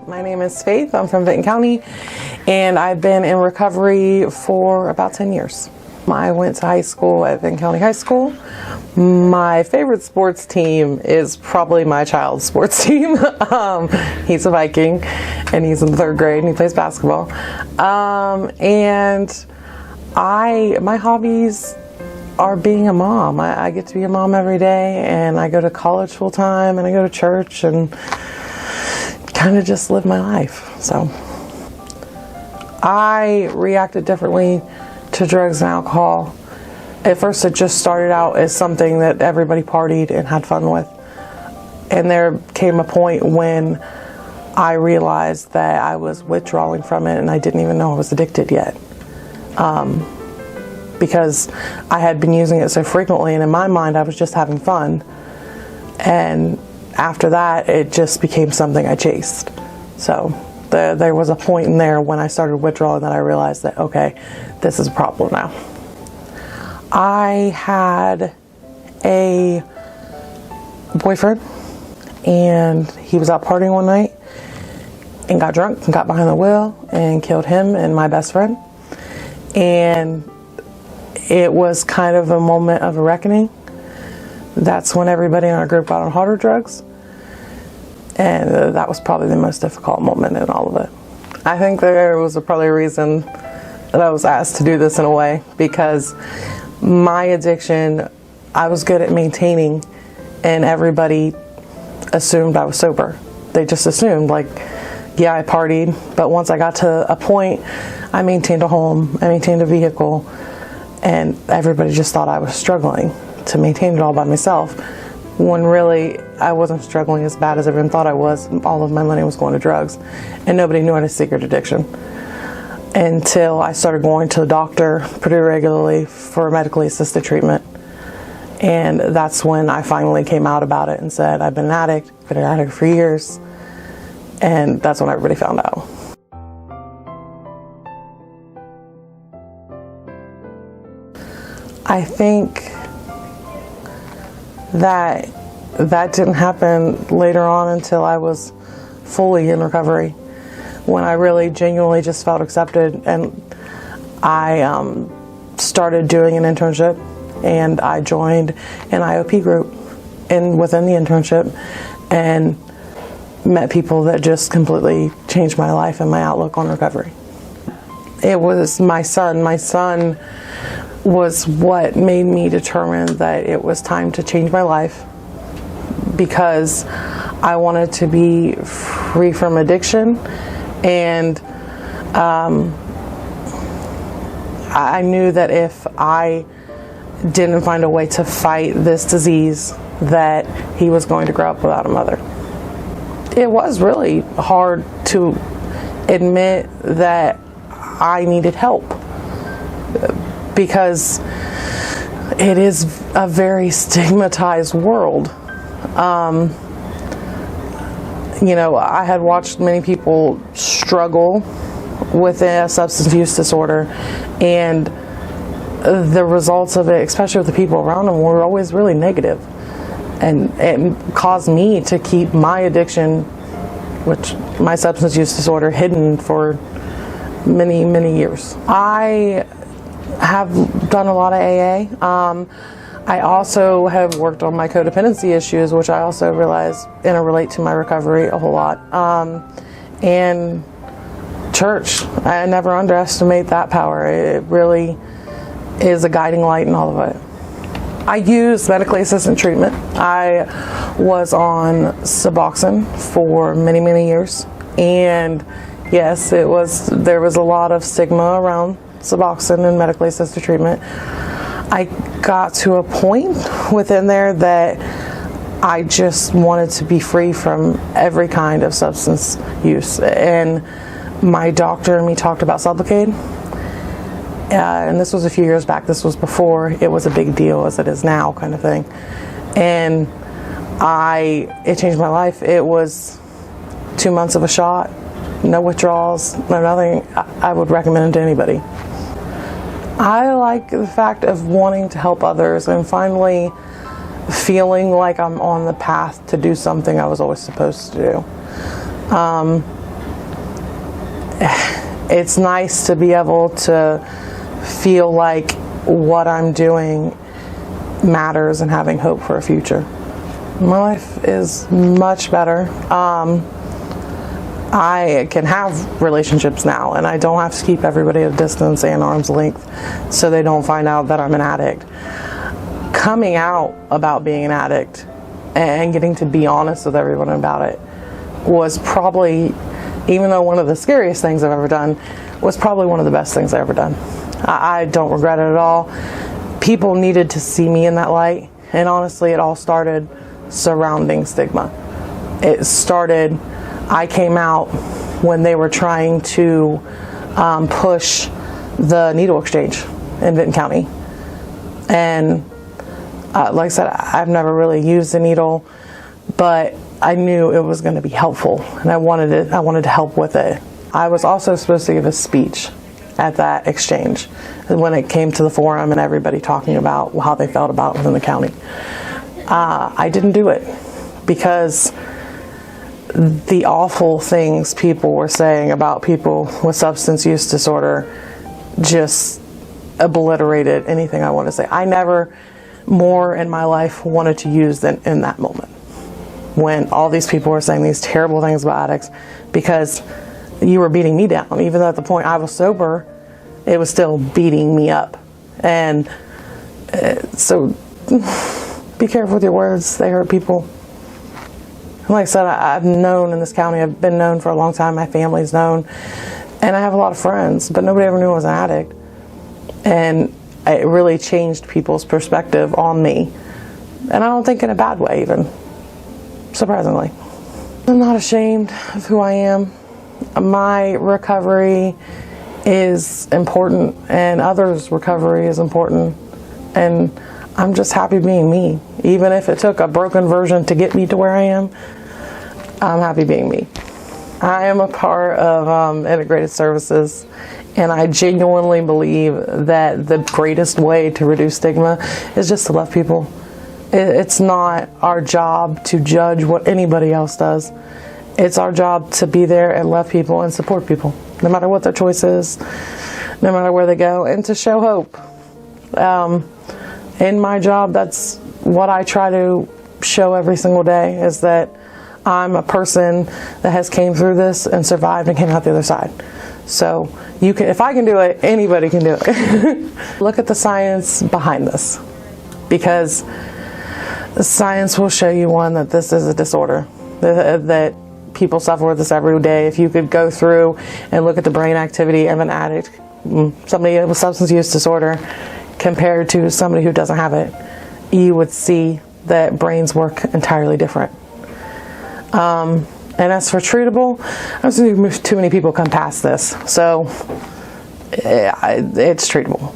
My name is Faith. I'm from Benton County, and I've been in recovery for about 10 years. I went to high school at Benton County High School. My favorite sports team is probably my child's sports team. He's a Viking, and he's in the 3rd grade, and he plays basketball. My hobbies are being a mom. I get to be a mom every day, and I go to college full time, and I go to church, and kind of just live my life. So I reacted differently to drugs and alcohol. At first it just started out as something that everybody partied and had fun with. And there came a point when I realized that I was withdrawing from it and I didn't even know I was addicted yet. Because I had been using it so frequently, and in my mind I was just having fun. And after that, it just became something I chased. So there was a point in there when I started withdrawing that I realized that, okay, this is a problem now. I had a boyfriend, and he was out partying one night and got drunk and got behind the wheel and killed him and my best friend. And it was kind of a moment of a reckoning. That's when everybody in our group got on harder drugs, and that was probably the most difficult moment in all of it. I think there was probably a reason that I was asked to do this in a way, because my addiction, I was good at maintaining, and everybody assumed I was sober. They just assumed, like, yeah, I partied, but once I got to a point, I maintained a home, I maintained a vehicle, and everybody just thought I was struggling to maintain it all by myself, when really I wasn't struggling as bad as everyone thought I was. All of my money was going to drugs, and nobody knew I had a secret addiction until I started going to the doctor pretty regularly for medically assisted treatment. And that's when I finally came out about it and said, I've been an addict for years, and that's when everybody found out. I think that didn't happen later on until I was fully in recovery, when I really genuinely just felt accepted, and I started doing an internship, and I joined an IOP group within the internship, and met people that just completely changed my life and my outlook on recovery. It was my son. My son was what made me determine that it was time to change my life, because I wanted to be free from addiction, and I knew that if I didn't find a way to fight this disease, that he was going to grow up without a mother. It was really hard to admit that I needed help, because it is a very stigmatized world. I had watched many people struggle with a substance use disorder, and the results of it, especially with the people around them, were always really negative. And it caused me to keep my addiction, my substance use disorder, hidden for many, many years. I have done a lot of AA. I also have worked on my codependency issues, which I also realize interrelate to my recovery a whole lot. And church, I never underestimate that power. It really is a guiding light in all of it. I use medically assisted treatment. I was on Suboxone for many, many years, and yes, there was a lot of stigma around Suboxone and medically assisted treatment. I got to a point within there that I just wanted to be free from every kind of substance use, and my doctor and me talked about Sublocade, and this was a few years back. This was before it was a big deal as it is now, kind of thing, and it changed my life. It was 2 months of a shot, no withdrawals, no nothing. I would recommend it to anybody. I like the fact of wanting to help others and finally feeling like I'm on the path to do something I was always supposed to do. it's nice to be able to feel like what I'm doing matters and having hope for a future. My life is much better. I can have relationships now, and I don't have to keep everybody at a distance and arm's length so they don't find out that I'm an addict. Coming out about being an addict and getting to be honest with everyone about it was probably, even though one of the scariest things I've ever done, was probably one of the best things I've ever done. I don't regret it at all. People needed to see me in that light, and honestly, it all started surrounding Stigma. It started, I came out when they were trying to push the needle exchange in Benton County. And like I said, I've never really used a needle, but I knew it was going to be helpful, and I wanted to help with it. I was also supposed to give a speech at that exchange when it came to the forum and everybody talking about how they felt about it within the county. I didn't do it because the awful things people were saying about people with substance use disorder just obliterated anything I want to say. I never more in my life wanted to use than in that moment when all these people were saying these terrible things about addicts, because you were beating me down. Even though at the point I was sober, it was still beating me up. And so be careful with your words. They hurt people. Like I said, I've known in this county, I've been known for a long time, my family's known, and I have a lot of friends, but nobody ever knew I was an addict. And it really changed people's perspective on me. And I don't think in a bad way, even, surprisingly. I'm not ashamed of who I am. My recovery is important, and others' recovery is important. And I'm just happy being me. Even if it took a broken version to get me to where I am, I'm happy being me. I am a part of integrated services, and I genuinely believe that the greatest way to reduce stigma is just to love people. It's not our job to judge what anybody else does. It's our job to be there and love people and support people, no matter what their choice is, no matter where they go, and to show hope. In my job, that's what I try to show every single day, is that I'm a person that has came through this and survived and came out the other side. So you can, if I can do it, anybody can do it. Look at the science behind this, because the science will show you, one, that this is a disorder, that people suffer with this every day. If you could go through and look at the brain activity of an addict, somebody with substance use disorder, compared to somebody who doesn't have it, you would see that brains work entirely different. And as for treatable, I've seen too many people come past this, so it's treatable.